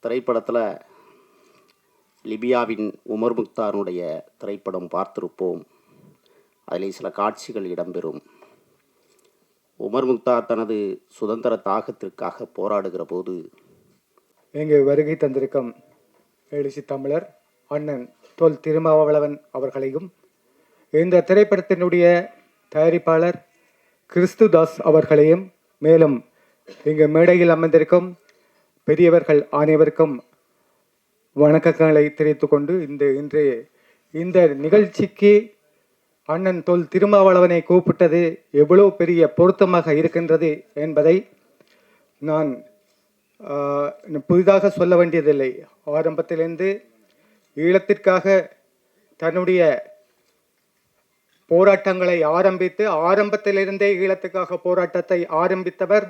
திரைப்படத்தில் லிபியாவின் உமர் முக்தாருடைய திரைப்படம் பார்த்திருப்போம். அதில் சில காட்சிகள் இடம்பெறும். உமர் முக்தார் தனது சுதந்திர தாகத்திற்காக போராடுகிற போது இங்கு வருகை தந்திருக்கும் எழுச்சி தமிழர் அண்ணன் தொல் திருமாவளவன் அவர்களையும், இந்த திரைப்படத்தினுடைய தயாரிப்பாளர் கிறிஸ்துதாஸ் அவர்களையும், மேலும் இங்கு மேடையில் அமர்ந்திருக்கும் பெரியவர்கள் அனைவருக்கும் வணக்கங்களை தெரிவித்துக் கொண்டு இன்றைய இந்த நிகழ்ச்சிக்கு அண்ணன் தொல் திருமாவளவனை கூப்பிட்டது எவ்வளவு பெரிய பொருத்தமாக இருக்கின்றது என்பதை நான் புதிதாக சொல்ல வேண்டியதில்லை. ஆரம்பத்திலிருந்து ஈழத்திற்காக தன்னுடைய போராட்டங்களை ஆரம்பத்திலிருந்தே ஈழத்துக்காக போராட்டத்தை ஆரம்பித்தவர்.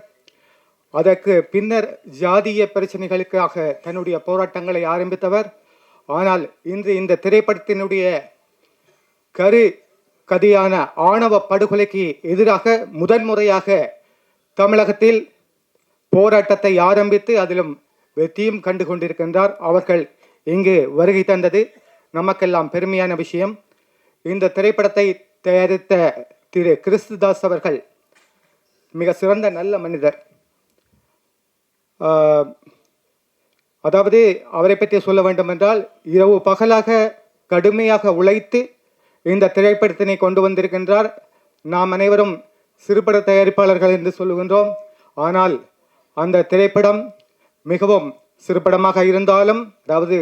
அதற்கு பின்னர் ஜாதிய பிரச்சனைகளுக்காக தன்னுடைய போராட்டங்களை ஆரம்பித்தவர். ஆனால் இன்று இந்த திரைப்படத்தினுடைய கதையான ஆணவ படுகொலைக்கு எதிராக முதன்முறையாக தமிழகத்தில் போராட்டத்தை ஆரம்பித்து அதிலும் வெற்றியும் கண்டு கொண்டிருக்கின்றார். அவர்கள் இங்கு வருகை தந்தது நமக்கெல்லாம் பெருமையான விஷயம். இந்த திரைப்படத்தை தயாரித்த திரு கிறிஸ்துதாஸ் அவர்கள் மிக சிறந்த நல்ல மனிதர். அதாவது அவரை பற்றி சொல்ல வேண்டும் என்றால், இரவு பகலாக கடுமையாக உழைத்து இந்த திரைப்படத்தினை கொண்டு வந்திருக்கின்றார். நாம் அனைவரும் சிறுபட தயாரிப்பாளர்கள் என்று சொல்லுகின்றோம். ஆனால் அந்த திரைப்படம் மிகவும் சிறுபடமாக இருந்தாலும், அதாவது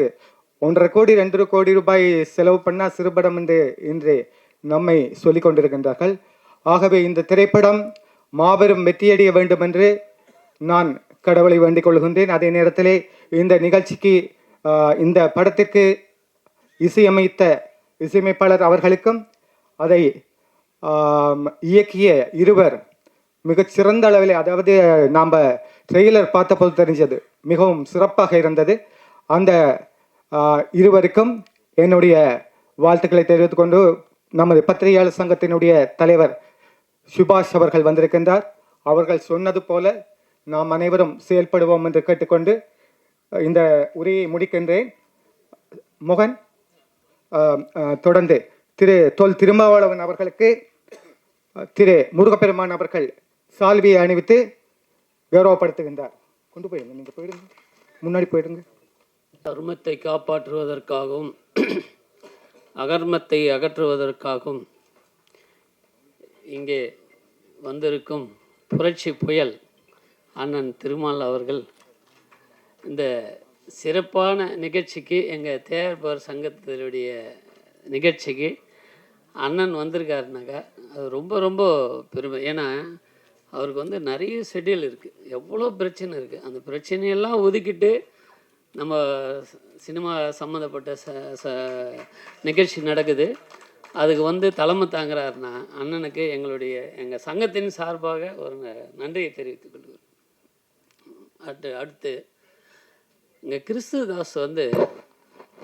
1.5 கோடி 2 கோடி ரூபாய் செலவு பண்ணால் சிறுபடம் என்று இன்று நம்மை சொல்லிக் கொண்டிருக்கின்றார்கள். ஆகவே இந்த திரைப்படம் மாபெரும் வெற்றியடைய வேண்டும் என்று நான் கடவுளை வேண்டிக் கொள்கின்றேன். அதே நேரத்திலே இந்த நிகழ்ச்சிக்கு இந்த படத்திற்கு இசையமைத்த இசையமைப்பாளர் அவர்களுக்கும் அதை இயக்கிய இருவர் மிகச்சிறந்த அளவில், அதாவது நாம் ட்ரெய்லர் பார்த்தபோது தெரிஞ்சது மிகவும் சிறப்பாக இருந்தது. அந்த இருவருக்கும் என்னுடைய வாழ்த்துக்களை தெரிவித்துக் கொண்டு, நமது பத்திரிகையாளர் சங்கத்தினுடைய தலைவர் சுபாஷ் அவர்கள் வந்திருக்கின்றார். அவர்கள் சொன்னது போல நாம் அனைவரும் செயல்படுவோம் என்று கேட்டுக்கொண்டு இந்த உரையை முடிக்கின்றேன். மோகன் தொடர்ந்து திரு தொல் திருமாவளவன் அவர்களுக்கு திரு முருகப்பெருமான் அவர்கள் சால்வியை அணிவித்து கௌரவப்படுத்துகின்றார். கொண்டு போயிடுங்க, நீங்கள் போயிடுங்க, முன்னாடி போயிடுங்க. தர்மத்தை காப்பாற்றுவதற்காகவும் அகர்மத்தை அகற்றுவதற்காகவும் இங்கே வந்திருக்கும் புரட்சி புயல் அண்ணன் திருமால் அவர்கள் இந்த சிறப்பான நிகழ்ச்சிக்கு, எங்கள் தயாரிப்பாளர் சங்கத்தினுடைய நிகழ்ச்சிக்கு அண்ணன் வந்திருக்காருனாக்கா அது ரொம்ப ரொம்ப பெருமை. ஏன்னா அவருக்கு வந்து நிறைய ஷெட்யூல் இருக்குது, எவ்வளோ பிரச்சனை இருக்குது. அந்த பிரச்சனையெல்லாம் ஒதுக்கிட்டு நம்ம சினிமா சம்மந்தப்பட்ட நிகழ்ச்சி நடக்குது, அதுக்கு வந்து தலைமை தாங்குறாருன்னா அண்ணனுக்கு எங்கள் சங்கத்தின் சார்பாக ஒரு நன்றியை தெரிவித்துக் கொள்கிறோம். அடுத்து இங்கே கிறிஸ்துதாஸ் வந்து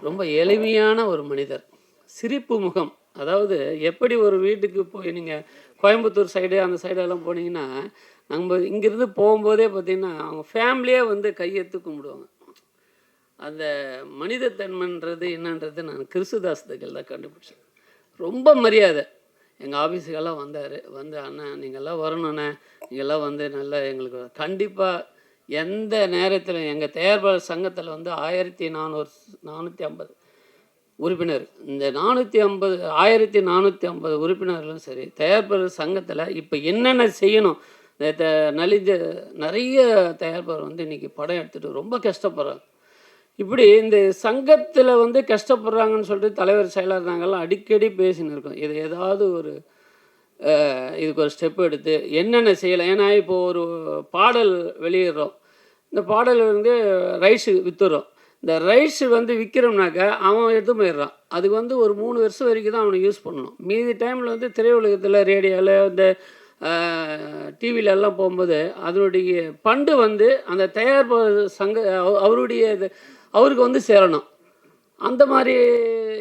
ரொம்ப எளிமையான ஒரு மனிதர், சிரிப்பு முகம். அதாவது எப்படி ஒரு வீட்டுக்கு போய் நீங்கள் கோயம்புத்தூர் சைடு அந்த சைடெல்லாம் போனீங்கன்னா, நம்ம இங்கேருந்து போகும்போதே பார்த்திங்கன்னா அவங்க ஃபேமிலியே வந்து கையெடுத்து கும்பிடுவாங்க. அந்த மனிதத்தன்மைன்றது என்னன்றது நான் கிறிஸ்துதாஸ்துகள் தான் கண்டுபிடிச்சேன். ரொம்ப மரியாதை. எங்கள் ஆஃபீஸுக்கெல்லாம் வந்தார். வந்து அண்ணன் நீங்கள்லாம் வரணுண்ணே, நீங்கள்லாம் வந்து நல்லா எங்களுக்கு கண்டிப்பாக எந்த நேரத்தில் எங்கள் தயாரிப்பாளர் சங்கத்தில் வந்து 1450 உறுப்பினர். இந்த 1450 உறுப்பினர்களும் சரி, தயாரிப்பாளர் சங்கத்தில் இப்போ என்னென்ன செய்யணும், நிறைய தயாரிப்பாளர் வந்து இன்றைக்கி படம் எடுத்துகிட்டு ரொம்ப கஷ்டப்படுறாங்க. இப்படி இந்த சங்கத்தில் வந்து கஷ்டப்படுறாங்கன்னு சொல்லிட்டு தலைவர் செயலர் நாங்கள்லாம் அடிக்கடி பேசின்னு இருக்கோம். இது ஏதாவது ஒரு இதுக்கு ஒரு ஸ்டெப் எடுத்து என்னென்ன செய்யலாம். ஏன்னா இப்போது ஒரு பாடல் வெளியிடுறோம், இந்த பாடல் வந்து ரைட்ஸு விற்றுறோம். இந்த ரைட்ஸு வந்து விற்கிறோம்னாக்கா அவன் எடுத்து போயிடுறான். அதுக்கு வந்து ஒரு 3 வருஷம் வரைக்கும் தான் அவனை யூஸ் பண்ணணும். மீதி டைமில் வந்து திரையுலகத்தில், ரேடியோவில், இந்த டிவிலெல்லாம் போகும்போது அதனுடைய பண்டு வந்து அந்த தயாரிப்பாளர் சங்க அவருக்கு வந்து சேரணும். அந்த மாதிரி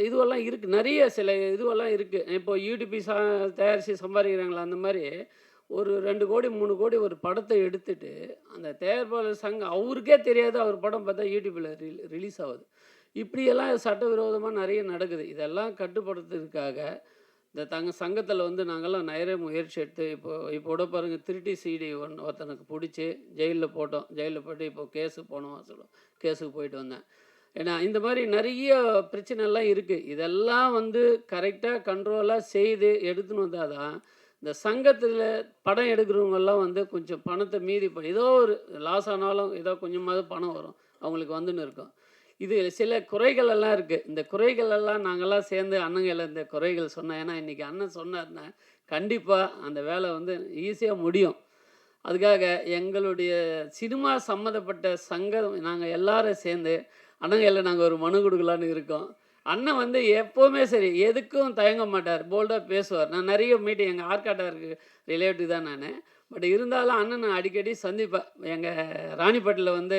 இதுவெல்லாம் இருக்குது, நிறைய சில இதுவெல்லாம் இருக்குது. இப்போ யூடிபி தயாரித்து சம்பாதிக்கிறாங்களா, அந்த மாதிரி ஒரு 2 கோடி 3 கோடி ஒரு படத்தை எடுத்துட்டு அந்த தயாரிப்பாளர் சங்கம் அவருக்கே தெரியாது அவர் படம் பார்த்தா யூடியூப்பில் ரிலீஸ் ஆகுது. இப்படியெல்லாம் சட்டவிரோதமாக நிறைய நடக்குது. இதெல்லாம் கட்டுப்படுத்துறதுக்காக இந்த சங்கத்தில் வந்து நாங்கள்லாம் நிறைய முயற்சி எடுத்து இப்போ கூட பாருங்கள் திருட்டி சிடி ஒருத்தனுக்கு பிடிச்சி ஜெயிலில் போட்டோம். ஜெயிலில் போட்டு இப்போ கேஸுக்கு போயிட்டு வந்தேன். ஏன்னா இந்த மாதிரி நிறைய பிரச்சனைலாம் இருக்குது. இதெல்லாம் வந்து கரெக்டாக கண்ட்ரோலாக செய்து எடுத்துன்னு வந்தால் தான் இந்த சங்கத்தில் படம் எடுக்கிறவங்கெல்லாம் வந்து கொஞ்சம் பணத்தை மீதி ஏதோ ஒரு லாஸ் ஆனாலும் ஏதோ கொஞ்சமாவது பணம் வரும் அவங்களுக்கு வந்துன்னு இருக்கும். இது சில குறைகள் எல்லாம் இருக்குது. இந்த குறைகள் எல்லாம் நாங்கள்லாம் சேர்ந்து அண்ணங்களை இந்த குறைகள் சொன்னேன். ஏன்னா இன்றைக்கி அண்ணன் சொன்னார்னா கண்டிப்பாக அந்த வேலை வந்து ஈஸியாக முடியும். அதுக்காக எங்களுடைய சினிமா சம்மந்தப்பட்ட சங்கம் நாங்கள் எல்லாரும் சேர்ந்து அண்ணங்களை நாங்கள் ஒரு மனு கொடுக்கலான்னு இருக்கோம். அண்ணன் வந்து எப்போவுமே சரி எதுக்கும் தயங்க மாட்டார், போல்டாக பேசுவார். நான் நிறைய மீட்டிங் எங்கள் ஆற்காட்டாருக்கு ரிலேட்டிவ் தான் நான். பட் இருந்தாலும் அண்ணன் நான் அடிக்கடி சந்திப்பேன். எங்கள் ராணிப்பேட்டில் வந்து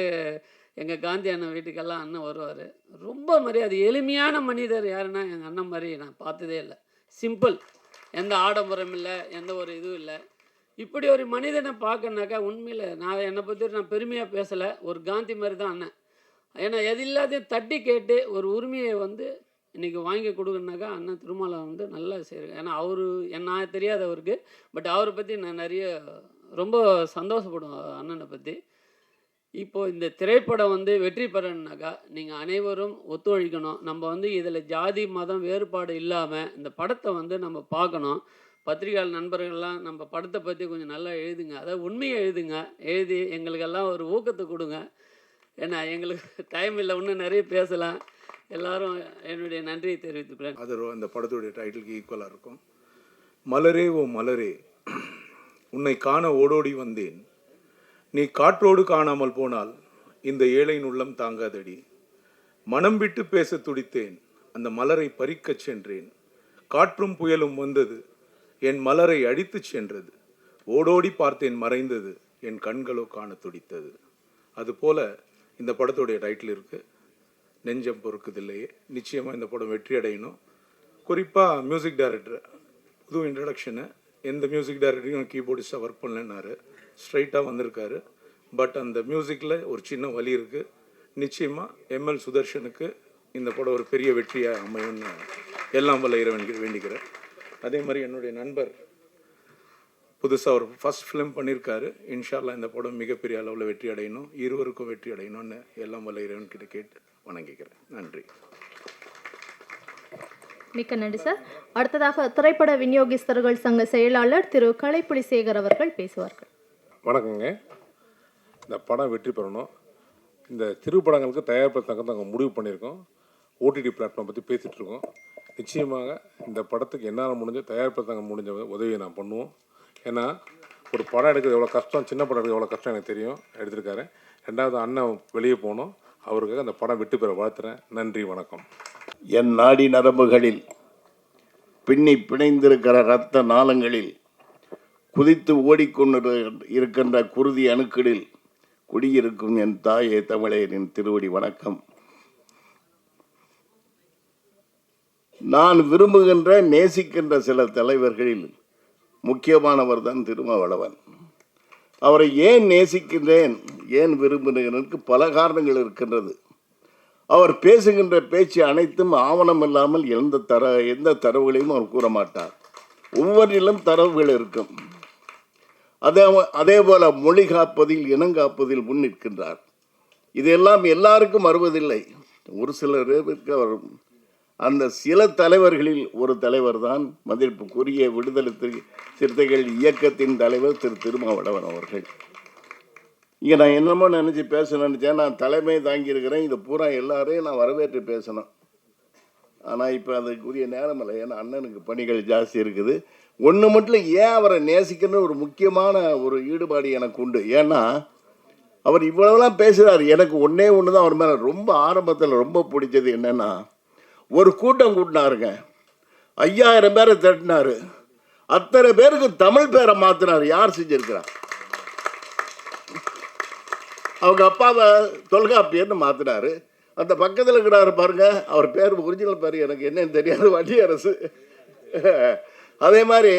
எங்கள் காந்தி அண்ணன் வீட்டுக்கெல்லாம் அண்ணன் வருவார். ரொம்ப மரியாதை, எளிமையான மனிதர். யாருன்னா எங்கள் அண்ணன் மாதிரி நான் பார்த்ததே இல்லை. சிம்பிள், எந்த ஆடம்பரம் இல்லை, எந்த ஒரு இதுவும் இல்லை. இப்படி ஒரு மனிதனை பார்க்கனாக்கா உண்மையில் நான் என்னை பற்றி நான் பெருமையாக பேசலை, ஒரு காந்தி மாதிரி தான் அண்ணன். ஏன்னா எது இல்லாதையும் தட்டி கேட்டு ஒரு உரிமையை வந்து இன்றைக்கி வாங்கி கொடுக்குறனாக்கா அண்ணன் திருமாலா வந்து நல்லா செய்கிறாங்க. ஏன்னா நான் தெரியாது அவருக்கு, பட் அவரை பற்றி நான் நிறைய ரொம்ப சந்தோஷப்படுவேன் அண்ணனை பற்றி. இப்போது இந்த திரைப்படம் வந்து வெற்றி பெறணுன்னாக்கா நீங்கள் அனைவரும் ஒத்துழைக்கணும். நம்ம வந்து இதில் ஜாதி மதம் வேறுபாடு இல்லாமல் இந்த படத்தை வந்து நம்ம பார்க்கணும். பத்திரிகையாளர் நண்பர்கள்லாம் நம்ம படத்தை பற்றி கொஞ்சம் நல்லா எழுதுங்க, அதாவது உண்மையை எழுதுங்க. எழுதி எங்களுக்கெல்லாம் ஒரு ஊக்கத்தை கொடுங்க. ஏன்னா எங்களுக்கு டைம் இல்லை, இன்னும் நிறைய பேசலாம். எல்லாரும் என்னுடைய நன்றியை தெரிவித்துக்கிறேன். அது அந்த படத்துடைய டைட்டிலுக்கு ஈக்குவலாக இருக்கும். மலரே ஓ மலரே, உன்னை காண ஓடோடி வந்தேன், நீ காற்றோடு காணாமல் போனால் இந்த ஏழையின் உள்ளம் தாங்காதடி. மனம் விட்டு பேச துடித்தேன், அந்த மலரை பறிக்கச் சென்றேன். காற்றும் புயலும் வந்தது, என் மலரை அடித்துச் சென்றது. ஓடோடி பார்த்தேன் மறைந்தது, என் கண்களோ காண துடித்தது. அதுபோல இந்த படத்துடைய டைட்டில் இருக்குது, நெஞ்சம் பொறுக்குதில்லையே. நிச்சயமாக இந்த படம் வெற்றி அடையணும். குறிப்பாக மியூசிக் டைரக்டர் புது இன்ட்ரடக்ஷனு. எந்த மியூசிக் டைரக்டரையும் கீபோர்டிஸ்டாக ஒர்க் பண்ணலன்னாரு, ஸ்ட்ரைட்டாக வந்திருக்காரு. பட் அந்த மியூசிக்கில் ஒரு சின்ன வலி இருக்குது. நிச்சயமாக எம்எல் சுதர்ஷனுக்கு இந்த படம் ஒரு பெரிய வெற்றியாக அமையும்னு எல்லாம் வல்ல இறைவன் வேண்டிக்கிறேன். அதே மாதிரி என்னுடைய நண்பர் புதுசாக ஒரு ஃபஸ்ட் ஃபிலிம் பண்ணியிருக்காரு. இன்ஷால்லா இந்த படம் மிகப்பெரிய அளவில் வெற்றி அடையணும், இருவருக்கும் வெற்றி அடையணும்னு எல்லாம் வல்ல இறைவன்கிட்ட கேட்டு வணங்கிக்கிறேன். நன்றி. மிக்க நன்றி சார். அடுத்ததாக திரைப்பட விநியோகஸ்தர்கள் சங்க செயலாளர் திரு கலைப்புலிசேகர் அவர்கள் பேசுவார்கள். வணக்கங்க. இந்த படம் வெற்றி பெறணும். இந்த திரைப்படங்களுக்கு தயாரிப்பு சங்கம் நாங்கள் முடிவு பண்ணியிருக்கோம். ஓடிடி பிளாட்ஃபார்ம் பற்றி பேசிகிட்டு இருக்கோம். நிச்சயமாக இந்த படத்துக்கு என்னால் முடிஞ்ச தயாரிப்பு சங்கம் முடிஞ்ச உதவியை நான் பண்ணுவோம். ஏன்னா ஒரு படம் எடுக்கிறது எவ்வளோ கஷ்டம், சின்ன படம் எடுக்கிறது எவ்வளோ கஷ்டம் எனக்கு தெரியும். எடுத்திருக்காரு. ரெண்டாவது அண்ணன் வெளியே போகணும், அவருக்காக அந்த படம் வெற்றி பெற வாழ்த்துறேன். நன்றி, வணக்கம். என் நாடி நரம்புகளில் பின்னி பிணைந்திருக்கிற இரத்த நாளங்களில் குதித்து ஓடிக்கொண்டு இருக்கின்ற குருதி அணுக்களில் குடியிருக்கும் என் தாயே தமிழரின் திருவடி வணக்கம். நான் விரும்புகின்ற நேசிக்கின்ற சில தலைவர்களில் முக்கியமானவர் தான் திருமாவளவன். அவரை ஏன் நேசிக்கின்றேன், ஏன் விரும்புகிறேனுக்கு பல காரணங்கள் இருக்கின்றது. அவர் பேசுகின்ற பேச்சு அனைத்தும் ஆவணம் இல்லாமல் எந்த தரவுகளையும் அவர் கூற மாட்டார். ஒவ்வொன்றிலும் தரவுகள் இருக்கும். அதே போல மொழி காப்பதில் இனங்காப்பதில் முன்னிற்கின்றார். இதெல்லாம் எல்லாருக்கும் வருவதில்லை. ஒரு சிலருக்கு வரும். அந்த சில தலைவர்களில் ஒரு தலைவர் தான் மதிப்புக்குரிய விடுதலை சிறுத்தைகள் இயக்கத்தின் தலைவர் திரு திருமாவளவன் அவர்கள். இங்கே நான் என்னமோ நினச்சி பேச நினச்சேன். நான் தலைமை தாங்கியிருக்கிறேன். இது பூரா எல்லாரையும் நான் வரவேற்று பேசணும். ஆனால் இப்போ அதுக்குரிய நேரம் இல்லை. ஏன்னா அண்ணனுக்கு பணிகள் ஜாஸ்தி இருக்குது. ஒன்று மட்டும் ஏன் அவரை நேசிக்கிற ஒரு முக்கியமான ஒரு ஈடுபாடு எனக்கு உண்டு. ஏன்னா அவர் இவ்வளவுலாம் பேசுகிறார். எனக்கு ஒன்றே ஒன்று தான் அவர் மேலே ரொம்ப ஆரம்பத்தில் ரொம்ப பிடிச்சது என்னென்னா, ஒரு கூட்டம் கூட்டினாருங்க, 5000 பேரை திரட்டினார். அத்தனை பேருக்கு தமிழ் பேரை மாற்றினார். யார் செஞ்சிருக்கிறார்? அவங்க அப்பாவை தொல்காப்பியர்னு மாற்றினார். அந்த பக்கத்தில் இருக்கிறாரு பாருங்க, அவர் பேர் ஒரிஜினல் பேர் எனக்கு என்னன்னு தெரியாது, வடியரசு. அதே மாதிரி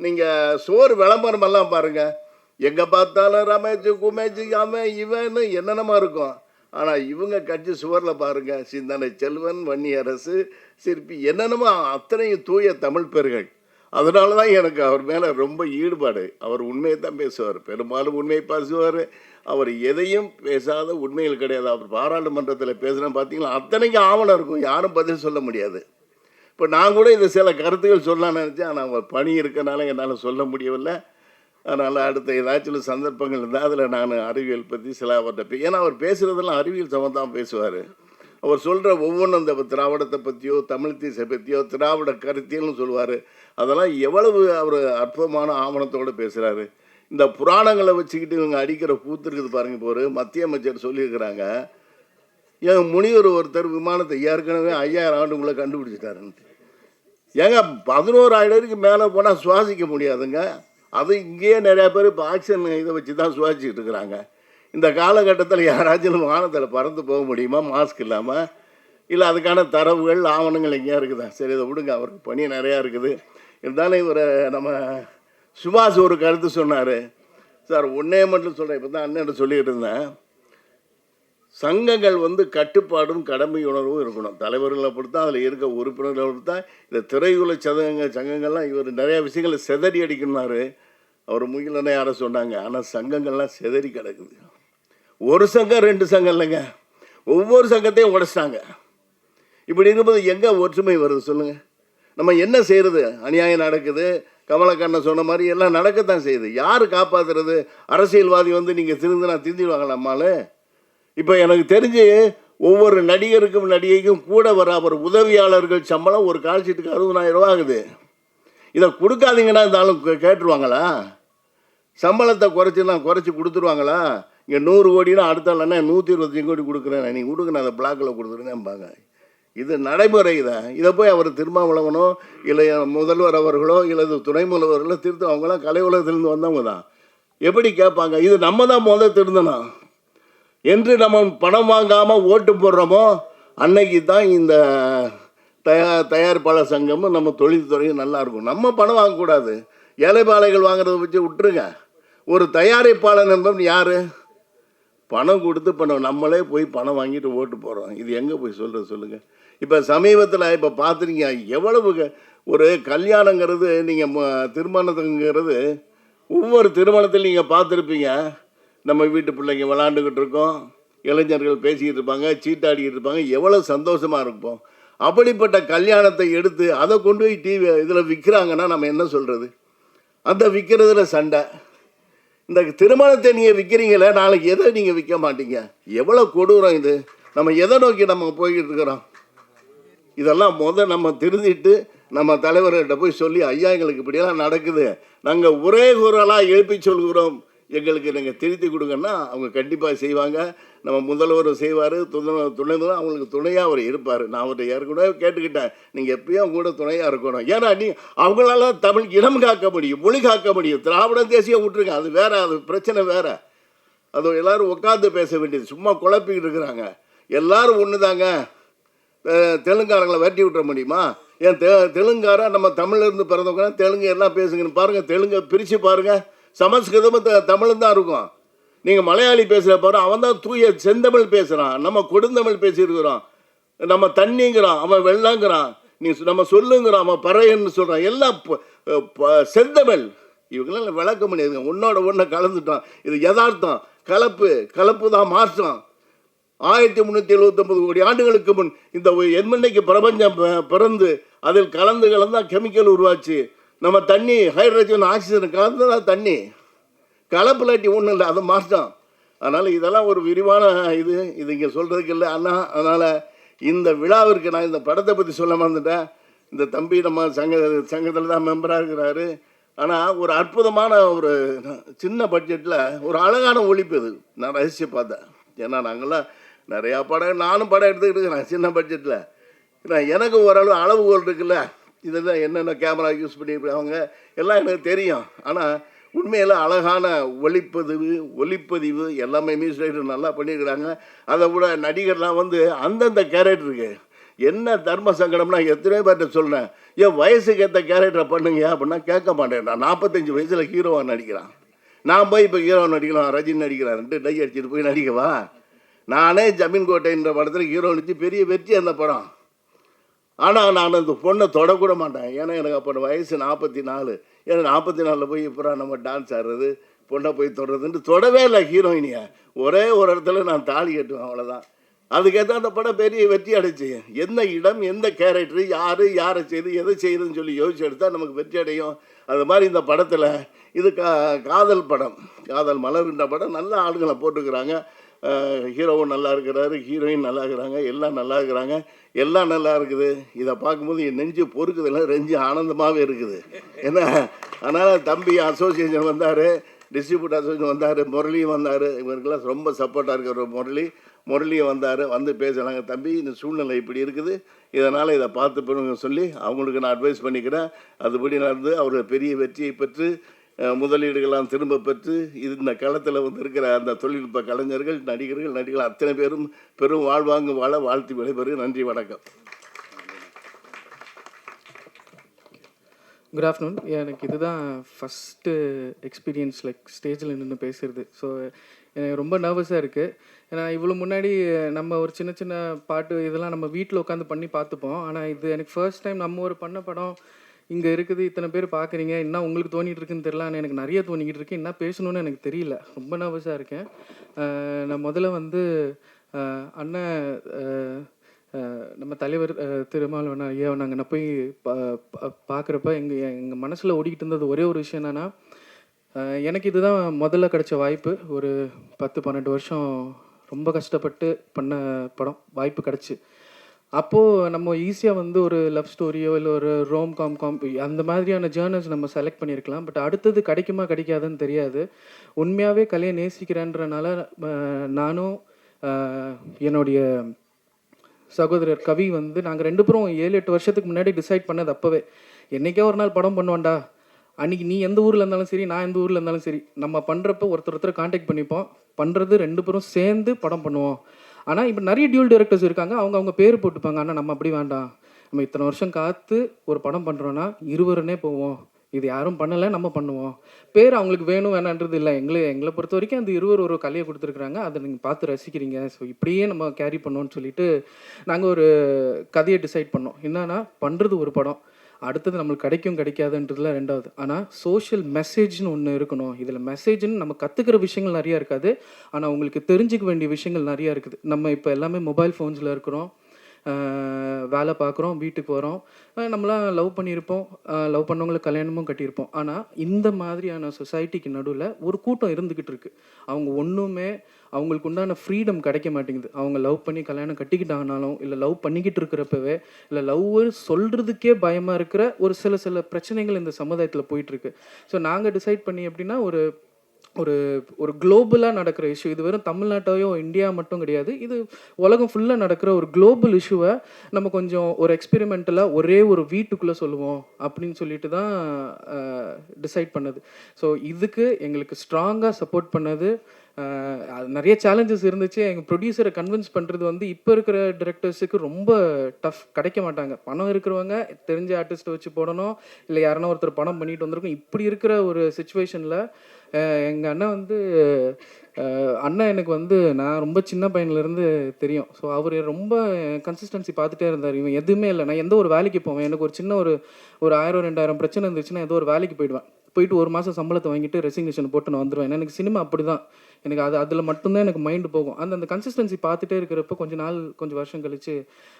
நீங்கள் சோறு விளம்பரமெல்லாம் பாருங்கள், எங்கே பார்த்தாலும் ரமேஷ் குமேஷ் அவன் இவன்னு என்னென்னமா இருக்கும். ஆனால் இவங்க கட்சி சுவரில் பாருங்கள், சிந்தனை செல்வன், வன்னியரசு, சிற்பி, என்னென்னமோ அத்தனையும் தூய தமிழ் பேர்கள். அதனால தான் எனக்கு அவர் மேலே ரொம்ப ஈடுபாடு. அவர் உண்மையை தான் பேசுவார், பெரும்பாலும் உண்மையை பேசுவார். அவர் எதையும் பேசாத உண்மைகள் கிடையாது. அவர் பாராளுமன்றத்தில் பேசுகிறேன் பார்த்தீங்களா, அத்தனைக்கும் ஆவணம் இருக்கும், யாரும் பதில் சொல்ல முடியாது. இப்போ நான் கூட இந்த சில கருத்துக்கள் சொல்லலாம்னு நினச்சேன், ஆனால் அவர் பணி இருக்கனால என்னால் சொல்ல முடியவில்லை. அதனால் அடுத்த ஏதாச்சும் சந்தர்ப்பங்கள் இருந்தால் அதில் நான் அறிவியல் பற்றி சில அவர்கிட்ட ஏன்னா அவர் பேசுகிறதெல்லாம் அறிவியல் சம்மந்தமாக பேசுவார். அவர் சொல்கிற ஒவ்வொன்றும் இந்த திராவிடத்தை பற்றியோ தமிழ் தேசை பற்றியோ திராவிட கருத்தியல்னு சொல்லுவார். அதெல்லாம் எவ்வளவு அவர் அற்புதமான ஆவணத்தோடு பேசுகிறாரு. இந்த புராணங்களை வச்சுக்கிட்டு இவங்க அடிக்கிற கூத்து இருக்குது பாருங்க. இப்போ ஒரு மத்திய அமைச்சர் சொல்லியிருக்கிறாங்க, என் முனிவர் ஒருத்தர் விமானத்தை ஏற்கனவே 5000 ஆண்டுக்குள்ளே கண்டுபிடிச்சிட்டாருன்ட்டு. ஏங்க 11,000 அடிக்கு மேலே போனால் சுவாசிக்க முடியாதுங்க. அது இங்கேயே நிறையா பேர் இப்போ ஆக்சிஜன் இதை வச்சு தான் சுவாசிச்சுட்டு இருக்கிறாங்க. இந்த காலகட்டத்தில் யாராச்சும் வானத்தில் பறந்து போக முடியுமா மாஸ்க் இல்லாமல்? இல்லை அதுக்கான தரவுகள் ஆவணங்கள் எங்கேயா இருக்குதா? சரி, இதை விடுங்க, அவருக்கு பணி நிறையா இருக்குது. இருந்தாலும் இவர் நம்ம சுபாஷ் ஒரு கருத்து சொன்னார் சார். ஒன்றே மட்டும் சொல்கிறேன், இப்போ தான் அண்ணன் சொல்லிக்கிட்டு இருந்தேன். சங்கங்கள் கட்டுப்பாடும் கடமை உணர்வும் இருக்கணும். தலைவர்களை பொறுத்தா, அதில் இருக்க உறுப்பினர்களை பொறுத்தா, இந்த திரையுல சங்கங்கள்லாம் இவர் நிறையா விஷயங்களை செதறி அடிக்கணும்னாரு. அவர் முகிலனை யாரை சொன்னாங்க. ஆனால் சங்கங்கள்லாம் செதறி கிடக்குது. ஒரு சங்கம் 2 சங்கம் இல்லைங்க, ஒவ்வொரு சங்கத்தையும் உடைச்சிட்டாங்க. இப்படி இருக்கும்போது எங்கே ஒற்றுமை வருது சொல்லுங்கள்? நம்ம என்ன செய்கிறது? அநியாயம் நடக்குது. கமலக்கண்ணன் சொன்ன மாதிரி எல்லாம் நடக்கத்தான் செய்யுது. யார் காப்பாற்றுறது? அரசியல்வாதி நீங்கள் திருந்தினா திருந்திடுவாங்களாம்மால். இப்போ எனக்கு தெரிஞ்சு ஒவ்வொரு நடிகருக்கும் நடிகைக்கும் கூட வர அவர் உதவியாளர்கள் சம்பளம் ஒரு கால்ஷீட்டுக்கு 60,000 ரூபா ஆகுது. இதை கொடுக்காதீங்கன்னா இந்த ஆளும் கேட்டுருவாங்களா? சம்பளத்தை குறைச்சி கொடுத்துருவாங்களா? இங்கே 100 கோடினா அடுத்த இல்லைன்னா 125 கோடி கொடுக்குறேன், நீங்கள் கொடுங்க, நான் அதை பிளாக்கில் கொடுத்துருங்கம்பாங்க. இது நடைமுறை. இதை போய் அவர் திருமாவளவனோ இல்லை முதல்வர் அவர்களோ இல்லை துணை முதல்வர்களோ திருத்த, அவங்களாம் கலை உலகத்திலேருந்து வந்தவங்க தான். எப்படி கேட்பாங்க? இது நம்ம தான் முதல் திருந்தணும். என்று நம்ம பணம் வாங்காமல் ஓட்டு போடுறோமோ அன்னைக்கு தான் இந்த தயாரிப்பாளர் சங்கமும் நம்ம தொழில்துறையும் நல்லாயிருக்கும். நம்ம பணம் வாங்கக்கூடாது. ஏழைப்பாளைகள் வாங்குறத வச்சு விட்டுருங்க. ஒரு தயாரிப்பாளர் என்பவன் யார்? பணம் கொடுத்து நம்மளே போய் பணம் வாங்கிட்டு ஓட்டு போடுறோம். இது எங்கே போய் சொல்கிறது சொல்லுங்கள்? இப்போ சமீபத்தில் இப்போ பார்த்துருக்கீங்க, எவ்வளவு ஒரு கல்யாணங்கிறது, நீங்கள் திருமணத்துங்கிறது, ஒவ்வொரு திருமணத்தில் நீங்கள் பார்த்துருப்பீங்க, நம்ம வீட்டு பிள்ளைங்க விளாண்டுக்கிட்டு இருக்கோம், இளைஞர்கள் பேசிக்கிட்டு இருப்பாங்க, சீட்டாடிக்கிட்டு இருப்பாங்க, எவ்வளோ சந்தோஷமாக இருப்போம். அப்படிப்பட்ட கல்யாணத்தை எடுத்து அதை கொண்டு போய் டிவி இதில் விற்கிறாங்கன்னா நம்ம என்ன சொல்கிறது? அந்த விற்கிறதுல சண்டை. இந்த திருமணத்தை நீங்கள் விற்கிறீங்களே, நாளைக்கு எதை நீங்கள் விற்க மாட்டீங்க? எவ்வளோ கொடூரம் இது! நம்ம எதை நோக்கி நம்ம போய்கிட்டு இருக்கிறோம்? இதெல்லாம் நம்ம திருந்திட்டு நம்ம தலைவர்கிட்ட போய் சொல்லி, ஐயா எங்களுக்கு இப்படியெல்லாம் நடக்குது, நாங்கள் ஒரே குரலாக எழுப்பி சொல்கிறோம், எங்களுக்கு நீங்கள் திருத்தி கொடுங்கன்னா அவங்க கண்டிப்பாக செய்வாங்க. நம்ம முதல்வர் செய்வார், துணை அவங்களுக்கு துணையாக அவர் இருப்பார். நான் அவர்கிட்ட ஏற்கனவே கேட்டுக்கிட்டேன், நீங்கள் எப்பயும் கூட துணையாக இருக்கணும். ஏன்னா அவங்களால தமிழ் இனம் காக்க முடியும், மொழி காக்க முடியும். திராவிட தேசியம் விட்டுருங்க, அது வேற, அது பிரச்சனை வேற. அது எல்லாரும் உட்காந்து பேச வேண்டியது. சும்மா குழப்பிக்கிட்டு இருக்கிறாங்க. எல்லாரும் ஒன்று தாங்க. தெலுங்காரங்களை வெட்டி விட்டுற முடியுமா? ஏன் தெலுங்காரன் நம்ம தமிழ்லேருந்து பிறந்தவங்க தெலுங்கு எல்லாம் பேசுங்கன்னு பாருங்கள். தெலுங்கை பிரித்து பாருங்கள். சமஸ்கிருதமும் தமிழும் தான் இருக்கும். நீங்கள் மலையாளி பேசுகிற பாரு, அவன் தான் தூய செந்தமிழ் பேசுகிறான். நம்ம கொடுந்தமிழ் பேசியிருக்கிறோம். நம்ம தண்ணிங்கிறான், அவன் வெள்ளங்கிறான். நம்ம சொல்லுங்கிறான், அவன் பறையன்னு சொல்கிறான். எல்லாம் செந்தமிழ். இவங்களாம் விளக்க முடியாதுங்க. ஒன்னோட ஒன்றை கலந்துட்டோம். இது யதார்த்தம். கலப்பு தான் மாற்றம். 1379 கோடி ஆண்டுகளுக்கு முன் இந்த எண்மண்ணைக்கு பிரபஞ்சம் பிறந்து அதில் கலந்து கெமிக்கல் உருவாச்சு. நம்ம தண்ணி ஹைட்ரஜன் ஆக்சிஜன் கலந்து தான் தண்ணி. கலப்புலாட்டி ஒன்றும் இல்லை, அது மாற்றம். அதனால் இதெல்லாம் ஒரு விரிவான இது இங்கே சொல்கிறதுக்கு இல்லை அண்ணா. அதனால் இந்த விழாவிற்கு நான் இந்த படத்தை பற்றி சொல்ல மறந்துட்டேன். இந்த தம்பி நம்ம சங்கத்தில் தான் மெம்பராக இருக்கிறாரு. ஆனால் ஒரு அற்புதமான ஒரு சின்ன பட்ஜெட்டில் ஒரு அழகான ஒழிப்பு இது நான் ரசித்து பார்த்தேன். ஏன்னா நாங்கள்லாம் நிறையா படம், நானும் படம் எடுத்துக்கிட்டு இருக்கிறேன் சின்ன பட்ஜெட்டில். எனக்கு ஓரளவு அளவுகோல் இருக்குல்ல, இதெல்லாம் என்னென்ன கேமரா யூஸ் பண்ணியிருக்காங்க எல்லாம் எனக்கு தெரியும். ஆனால் உண்மையில் அழகான ஒளிப்பதிவு எல்லாமே மியூசிக் நல்லா பண்ணியிருக்கிறாங்க. அதை விட நடிகர்லாம் அந்தந்த கேரக்டருக்கு என்ன தர்ம சங்கடம்னா எத்தனையோ பேர்கிட்ட சொல்கிறேன், என் வயசுக்கு ஏற்ற கேரக்டரை பண்ணுங்க அப்படின்னா கேட்க மாட்டேன். நான் 45 வயசில் ஹீரோவாக நடிக்கிறான். நான் போய் இப்போ ஹீரோவை நடிக்கலாம், ரஜினி நடிக்கிறான், 2 டை அடிச்சுட்டு போய் நடிக்கவா? நானே ஜமீன் கோட்டைன்ற படத்தில் ஹீரோ நடிச்சு பெரிய வெற்றி அந்த படம். ஆனால் நான் அந்த பொண்ணை தொடக்கூட மாட்டேன். ஏன்னா எனக்கு அப்போ வயசு 44. ஏன்னா 44 போய் இப்போ நம்ம டான்ஸ் ஆடுறது, பொண்ணை போய் தொடர்றதுன்ட்டு தொடவே இல்லை ஹீரோயினியை. ஒரே ஒரு இடத்துல நான் தாலி கட்டுவேன், அவ்வளோதான். அதுக்கேற்ற அந்த படம் பெரிய வெற்றி அடைச்சு. எந்த இடம், எந்த கேரக்டரு, யார் யாரை செய்து எதை செய்யுதுன்னு சொல்லி யோசிச்சு எடுத்தால் நமக்கு வெற்றி அடையும். அது மாதிரி இந்த படத்தில் இது காதல் படம், காதல் மலர்ன்ற படம். நல்ல ஆளுங்களை போட்டுக்கிறாங்க. ஹீரோவும் நல்லா இருக்கிறாரு, ஹீரோயின் நல்லா இருக்கிறாங்க, எல்லாம் நல்லா இருக்கிறாங்க, எல்லாம் நல்லா இருக்குது. இதை பார்க்கும்போது என் நெஞ்சு பொறுக்குதில்லை, நெஞ்சு ஆனந்தமாகவே இருக்குது. ஏன்னா அதனால் தம்பி அசோசியேஷன் வந்தார், டிஸ்ட்ரிபியூட் அசோசியேஷன் வந்தார், முரளியும் வந்தார். இவருக்கெல்லாம் ரொம்ப சப்போர்ட்டாக இருக்கிற முரளியும் வந்தார். வந்து பேசலாங்க, தம்பி இந்த சூழ்நிலை இப்படி இருக்குது, இதனால் இதை பார்த்து பெறுங்க சொல்லி அவங்களுக்கு நான் அட்வைஸ் பண்ணிக்கிறேன். அதுபடி நடந்து அவர்கள் பெரிய வெற்றியை பெற்று முதலீடுகள்லாம் திரும்ப பெற்று இந்த களத்தில் வந்து இருக்கிற அந்த தொழில்நுட்ப கலைஞர்கள், நடிகர்கள் அத்தனை பேரும் பெரும் வாழ்வாங்கு வாழ வாழ்த்து விடைபெறுக. நன்றி, வணக்கம். Good afternoon. எனக்கு இதுதான் ஃபஸ்ட்டு எக்ஸ்பீரியன்ஸ் ஸ்டேஜில் நின்று பேசுகிறது. ஸோ எனக்கு ரொம்ப நர்வஸாக இருக்குது. ஏன்னா இவ்வளோ முன்னாடி நம்ம ஒரு சின்ன சின்ன பாட்டு இதெல்லாம் நம்ம வீட்டில் உட்காந்து பண்ணி பார்த்துப்போம். ஆனால் இது எனக்கு ஃபர்ஸ்ட் டைம் நம்ம ஒரு பண்ண படம் இங்கே இருக்குது, இத்தனை பேர் பார்க்குறீங்க, என்ன உங்களுக்கு தோணிகிட்டு இருக்குன்னு தெரியல. ஆனால் எனக்கு நிறைய தோணிக்கிட்டு இருக்கு, என்ன பேசணுன்னு எனக்கு தெரியல, ரொம்ப நர்வஸாக இருக்கேன். நான் முதல்ல வந்து அண்ணன் நம்ம தலைவர் திருமாவளவன் ஐயா நாங்கள் நான் போய் பார்க்குறப்ப எங்கள் மனசில் ஓடிக்கிட்டு இருந்தது ஒரே ஒரு விஷயம் என்னென்னா, எனக்கு இதுதான் முதல்ல கிடைச்ச வாய்ப்பு. ஒரு 10-12 வருஷம் ரொம்ப கஷ்டப்பட்டு பண்ண படம் வாய்ப்பு கிடச்சி. அப்போது நம்ம ஈஸியாக வந்து ஒரு லவ் ஸ்டோரியோ இல்லை ஒரு ரோம் காம் அந்த மாதிரியான ஜேர்னல்ஸ் நம்ம செலக்ட் பண்ணியிருக்கலாம். பட் அடுத்தது கிடைக்குமா கிடைக்காதுன்னு தெரியாது. உண்மையாகவே கலையை நேசிக்கிறேன்றனால நானும் என்னுடைய சகோதரர் கவி வந்து நாங்கள் 2 பேரும் 7-8 வருஷத்துக்கு முன்னாடி டிசைட் பண்ணது. அப்போவே என்றைக்கே ஒரு நாள் படம் பண்ணுவான்டா, அன்றைக்கி நீ எந்த ஊரில் இருந்தாலும் சரி, நான் எந்த ஊரில் இருந்தாலும் சரி, நம்ம பண்ணுறப்ப ஒருத்தர் காண்டாக்ட் பண்ணிப்போம், பண்ணுறது 2 பேரும் சேர்ந்து படம் பண்ணுவோம். ஆனால் இப்போ நிறைய டியூல் டைரக்டர்ஸ் இருக்காங்க, அவங்க பேர் போட்டுப்பாங்க. ஆனால் நம்ம அப்படி வேண்டாம், நம்ம இத்தனை வருஷம் காத்து ஒரு படம் பண்ணுறோன்னா இருவருன்னே போவோம், இது யாரும் பண்ணலை, நம்ம பண்ணுவோம். பேர் அவங்களுக்கு வேணும் வேணான்றது இல்லை. எங்களை பொறுத்த வரைக்கும் அந்த இருவர் ஒரு கலையை கொடுத்துருக்குறாங்க, அதை நீங்கள் பார்த்து ரசிக்கிறீங்க, ஸோ இப்படியே நம்ம கேரி பண்ணோன்னு சொல்லிட்டு நாங்கள் ஒரு கதையை டிசைட் பண்ணோம். என்னன்னா பண்ணுறது ஒரு படம், அடுத்தது நம்மளுக்கு கிடைக்கும் கிடைக்காதுன்றதுல ரெண்டாவது. ஆனால் சோஷியல் மெசேஜ்னு ஒன்று இருக்கணும். இதில் மெசேஜ்னு நம்ம கற்றுக்கிற விஷயங்கள் நிறையா இருக்காது, ஆனால் உங்களுக்கு தெரிஞ்சிக்க வேண்டிய விஷயங்கள் நிறையா இருக்குது. நம்ம இப்போ எல்லாமே மொபைல் ஃபோன்ஸில் இருக்கிறோம், வேலை பார்க்குறோம், வீட்டுக்கு வரோம், நம்மளாம் லவ் பண்ணியிருப்போம், லவ் பண்ணவங்களுக்கு கல்யாணமும் கட்டியிருப்போம். ஆனால் இந்த மாதிரியான சொசைட்டிக்கு நடுவில் ஒரு கூட்டம் இருந்துக்கிட்டு இருக்குது. அவங்க ஒன்றுமே அவங்களுக்கு உண்டான ஃப்ரீடம் கிடைக்க மாட்டேங்குது. அவங்க லவ் பண்ணி கல்யாணம் கட்டிக்கிட்டாங்கனாலும், இல்லை லவ் பண்ணிக்கிட்டு இருக்கிறப்பவே, இல்லை லவ் சொல்கிறதுக்கே பயமாக இருக்கிற ஒரு சில பிரச்சனைகள் இந்த சமுதாயத்தில் போயிட்டுருக்கு. ஸோ நாங்கள் டிசைட் பண்ணி எப்படின்னா ஒரு ஒரு ஒரு குளோபலாக நடக்கிற இஷ்யூ, இது வெறும் தமிழ்நாட்டையோ இந்தியா மட்டும் கிடையாது, இது உலகம் ஃபுல்லாக நடக்கிற ஒரு குளோபல் இஷ்யூவை நம்ம கொஞ்சம் ஒரு எக்ஸ்பெரிமெண்டலாக ஒரே ஒரு வீட்டுக்குள்ளே சொல்லுவோம் அப்படின்னு சொல்லிட்டு தான் டிசைட் பண்ணது. ஸோ இதுக்கு எங்களுக்கு ஸ்ட்ராங்காக சப்போர்ட் பண்ணது. நிறைய சேலஞ்சஸ் இருந்துச்சு. எங்கள் ப்ரொடியூசரை கன்வின்ஸ் பண்ணுறது வந்து இப்போ இருக்கிற டிரெக்டர்ஸுக்கு ரொம்ப டஃப், கிடைக்க மாட்டாங்க. பணம் இருக்கிறவங்க தெரிஞ்ச ஆர்டிஸ்ட்டை வச்சு போடணும், இல்லை யாருன்னா ஒருத்தர் பணம் பண்ணிட்டு வந்திருக்கும். இப்படி இருக்கிற ஒரு சுச்சுவேஷனில் எங்கள் அண்ணன் வந்து அண்ணன் எனக்கு வந்து நான் ரொம்ப சின்ன பையன்லேருந்து தெரியும். ஸோ அவர் ரொம்ப கன்சிஸ்டன்சி பார்த்துட்டே இருந்தார். இவன் எதுவுமே இல்லை, நான் எந்த ஒரு வேலைக்கு போவேன், எனக்கு ஒரு சின்ன ஒரு 1000-2000 பிரச்சனை இருந்துச்சுன்னா ஏதோ ஒரு வேலைக்கு போயிட்டு 1 மாதம் சம்பளத்தை வாங்கிட்டு ரெசிக்னேஷன் போட்டு நான் வந்துடுவேன். எனக்கு சினிமா அப்படி தான், எனக்கு அதில் மட்டும்தான் எனக்கு மைண்டு போகும். அந்த கன்சிஸ்டன்சி பார்த்துட்டே இருக்கிறப்ப கொஞ்சம் வருஷம் கழிச்சு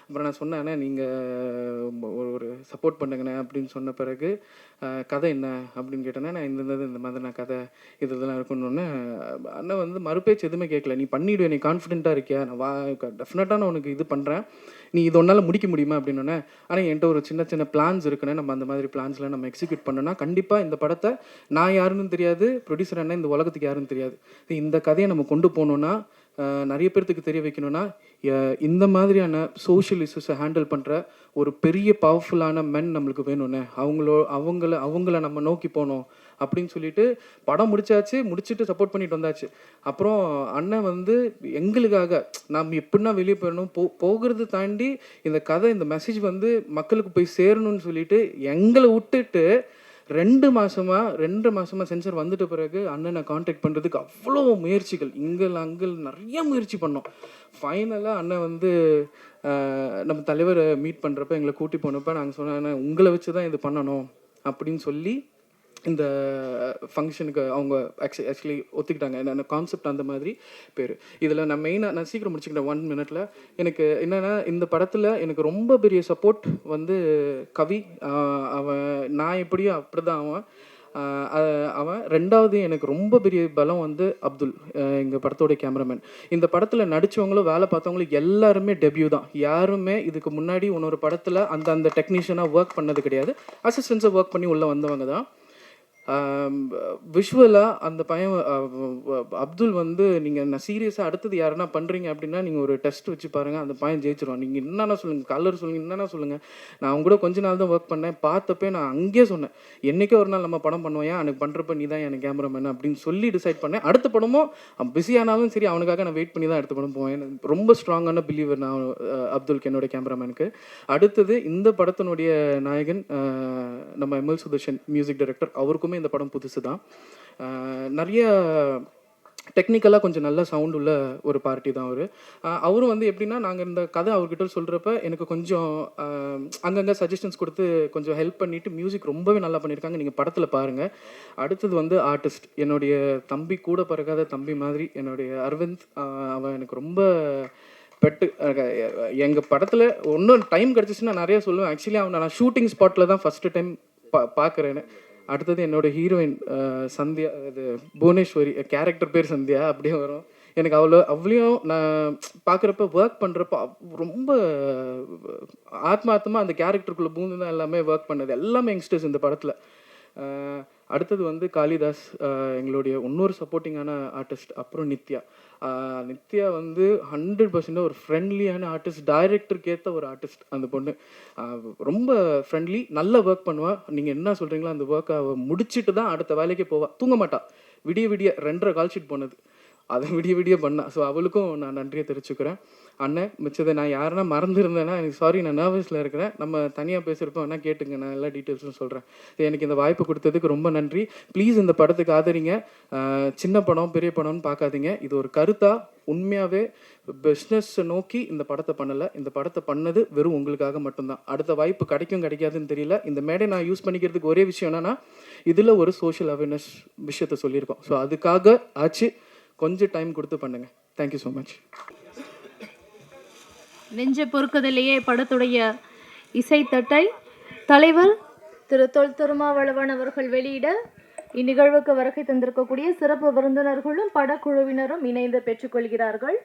அப்புறம் நான் சொன்னேன், நீங்கள் ஒரு சப்போர்ட் பண்ணுங்கண்ணே அப்படின்னு சொன்ன பிறகு கதை என்ன அப்படின்னு கேட்டேன்னா, நான் இந்த மாதிரி நான் கதை இதெல்லாம் இருக்கணுன்னு அண்ணன் வந்து மறுபேச்சு எதுவுமே கேட்கல. நீ பண்ணிவிடுவேன், நீ கான்ஃபிடென்ட்டாக இருக்கியா, நான் டெஃபினட்டாக நான் உனக்கு இது பண்ணுறேன், நீ இது ஒன்றால் முடிக்க முடியுமா அப்படின்னோடனே, ஆனால் என்கிட்ட ஒரு சின்ன பிளான்ஸ் இருக்குன்னு, நம்ம அந்த மாதிரி பிளான்ஸ்லாம் நம்ம எக்ஸிக்யூட் பண்ணோன்னா கண்டிப்பாக இந்த படத்தை நான் யாருன்னு தெரியாது, ப்ரொடியூசர் அண்ணன் இந்த உலகத்துக்கு யாருன்னு தெரியாது, இந்த கதையை நம்ம கொண்டு போகணுன்னா நிறைய பேர்த்துக்கு தெரிய வைக்கணும்னா இந்த மாதிரியான சோஷியல் இஷ்யூஸை ஹேண்டில் பண்ணுற ஒரு பெரிய பவர்ஃபுல்லான மென் நம்மளுக்கு வேணும்னு அவங்கள நம்ம நோக்கி போனோம் அப்படின்னு சொல்லிட்டு படம் முடிச்சுட்டு சப்போர்ட் பண்ணிட்டு வந்தாச்சு. அப்புறம் அண்ணன் வந்து எங்களுக்காக நம்ம எப்படின்னா வெளியே போயிடணும் போகிறது தாண்டி இந்த கதை இந்த மெசேஜ் வந்து மக்களுக்கு போய் சேரணும்னு சொல்லிட்டு எங்களை விட்டுட்டு 2 மாசமா சென்சார் வந்துட்ட பிறகு அண்ணனை காண்டாக்ட் பண்ணுறதுக்கு அவ்வளோ முயற்சிகள், அங்கே நிறைய முயற்சி பண்ணோம். ஃபைனலாக அண்ணன் வந்து நம்ம தலைவரை மீட் பண்ணுறப்ப எங்களை கூட்டி போனப்போ நாங்கள் சொன்னேன், உங்களை வச்சு தான் இது பண்ணணும் அப்படின்னு சொல்லி இந்த ஃபங்க்ஷனுக்கு அவங்க ஆக்சுவலி ஒத்துக்கிட்டாங்க. என்ன கான்செப்ட் அந்த மாதிரி பேர். இதில் நான் சீக்கிரம் முடிச்சுக்கிட்டேன் 1 மினிட்ல. எனக்கு என்னென்னா இந்த படத்தில் எனக்கு ரொம்ப பெரிய சப்போர்ட் வந்து கவி. அவன் நான் எப்படியோ அப்படி தான் அவன் 2வது எனக்கு ரொம்ப பெரிய பலம் வந்து அப்துல், எங்கள் படத்தோட கேமராமேன். இந்த படத்தில் நடித்தவங்களும் வேலை பார்த்தவங்களும் எல்லாருமே டெபியூ தான். யாருமே இதுக்கு முன்னாடி இன்னொரு படத்தில் அந்த டெக்னீஷியனாக ஒர்க் பண்ணது கிடையாது. அசிஸ்டன்ஸை ஒர்க் பண்ணி உள்ளே வந்தவங்க தான். விஷுவலாக அந்த பையன் அப்துல் வந்து நான் சீரியஸாக அடுத்தது யாருன்னா பண்ணுறீங்க அப்படின்னா நீங்கள் ஒரு டெஸ்ட் வச்சு பாருங்கள், அந்த பையன் ஜெயிச்சிருவான். நீங்கள் என்னென்ன சொல்லுங்கள், கலர் சொல்லுங்கள், என்னென்ன சொல்லுங்கள். நான் அவங்க கூட கொஞ்ச நாள் தான் ஒர்க் பண்ணேன். பார்த்தப்பே நான் அங்கேயே சொன்னேன், என்றைக்கே ஒரு நாள் நம்ம படம் பண்ணுவோம், எனக்கு பண்ணுறப்ப நீ தான் எனக்கு கேமராமேன் அப்படின்னு சொல்லி டிசைட் பண்ணேன். அடுத்த படமும் பிஸியானாலும் சரி அவனுக்காக நான் வெயிட் பண்ணி தான் அடுத்த படம் போவேன். ரொம்ப ஸ்ட்ராங்கான பிலீவர் நான் அப்துல்க்கு, என்னோட கேமராமேனுக்கு. அடுத்தது இந்த படத்தினுடைய நாயகன் நம்ம எம்எல் சுதர்ஷன், மியூசிக் டைரக்டர். அவருக்குமே இந்த படம் புதுசு தான். நிறைய டெக்னிக்கலாக கொஞ்சம் நல்ல சவுண்ட் உள்ள ஒரு பார்ட்டி தான் அவரும் வந்து எப்படின்னா, நாங்கள் இந்த கதை அவர்கிட்ட சொல்கிறப்ப எனக்கு கொஞ்சம் அங்கங்கே சஜஷன்ஸ் கொடுத்து கொஞ்சம் ஹெல்ப் பண்ணிவிட்டு மியூசிக் ரொம்பவே நல்லா பண்ணியிருக்காங்க. நீங்கள் படத்தில் பாருங்கள். அடுத்தது வந்து ஆர்டிஸ்ட், என்னுடைய தம்பி, கூட பிறக்காத தம்பி மாதிரி என்னுடைய அரவிந்த். அவன் எனக்கு ரொம்ப பெட்டு. எங்கள் படத்தில் இன்னும் டைம் கிடச்சிச்சுன்னா நிறைய சொல்லுவேன். ஆக்சுவலி அவனை நான் ஷூட்டிங் ஸ்பாட்டில் தான் ஃபஸ்ட்டு டைம் பார்க்குறேன்னு. அடுத்தது என்னோடய ஹீரோயின் சந்தியா, இது புவனேஸ்வரி, கேரக்டர் பேர் சந்தியா அப்படியே வரும். எனக்கு அவ்வளோயும் நான் பார்க்குறப்ப ஒர்க் பண்ணுறப்ப ரொம்ப ஆத்மார்த்தமாக அந்த கேரக்டருக்குள்ளே பூந்து தான் எல்லாமே ஒர்க் பண்ணது. எல்லாமே யங்ஸ்டர்ஸ் இந்த படத்தில். அடுத்தது வந்து காளிதாஸ், எங்களுடைய இன்னொரு சப்போர்ட்டிங்கான ஆர்டிஸ்ட். அப்புறம் நித்யா வந்து 100% ஒரு ஃப்ரெண்ட்லியான ஆர்டிஸ்ட், டைரக்டருக்கு ஏற்ற ஒரு ஆர்டிஸ்ட். அந்த பொண்ணு ரொம்ப ஃப்ரெண்ட்லி, நல்லா ஒர்க் பண்ணுவாள். நீங்கள் என்ன சொல்கிறீங்களோ அந்த ஒர்க்கை அவள் முடிச்சுட்டு தான் அடுத்த வேலைக்கே போவாள். தூங்க மாட்டாள். விடிய 2.5 கால் ஷீட் போனது, அதை விடிய பண்ணா. ஸோ அவளுக்கும் நான் நன்றியை தெரிவிச்சுக்கிறேன். அண்ணன் மிச்சதை நான் யாருன்னா மறந்துருந்தேன்னா எனக்கு சாரி, நான் நர்வஸில் இருக்கிறேன். நம்ம தனியாக பேசுகிறப்ப வேணால் கேட்டுங்க, நான் எல்லா டீட்டெயில்ஸும் சொல்கிறேன். எனக்கு இந்த வாய்ப்பு கொடுத்ததுக்கு ரொம்ப நன்றி. ப்ளீஸ் இந்த படத்துக்கு ஆதரிங்க. சின்ன படம் பெரிய படம்னு பார்க்காதீங்க. இது ஒரு கருத்தாக உண்மையாகவே பிஸ்னஸை நோக்கி இந்த படத்தை பண்ணலை. இந்த படத்தை பண்ணது வெறும் உங்களுக்காக மட்டும்தான். அடுத்த வாய்ப்பு கிடைக்காதுன்னு தெரியல. இந்த மேடை நான் யூஸ் பண்ணிக்கிறதுக்கு ஒரே விஷயம் என்னென்னா, இதில் ஒரு சோஷியல் அவேர்னஸ் விஷயத்தை சொல்லியிருக்கோம். ஸோ அதுக்காக ஆச்சு, கொஞ்சம் டைம் கொடுத்து பண்ணுங்க. Thank you so much. நெஞ்ச பொறுக்கதிலேயே படத்துடைய இசைத்தட்டை தலைவர் திரு தொல் திருமாவளவன் அவர்கள் வெளியிட இந்நிகழ்வுக்கு வருகை தந்திருக்கக்கூடிய சிறப்பு விருந்தினர்களும் படக்குழுவினரும் இணைந்து பெற்றுக்கொள்கிறார்கள்.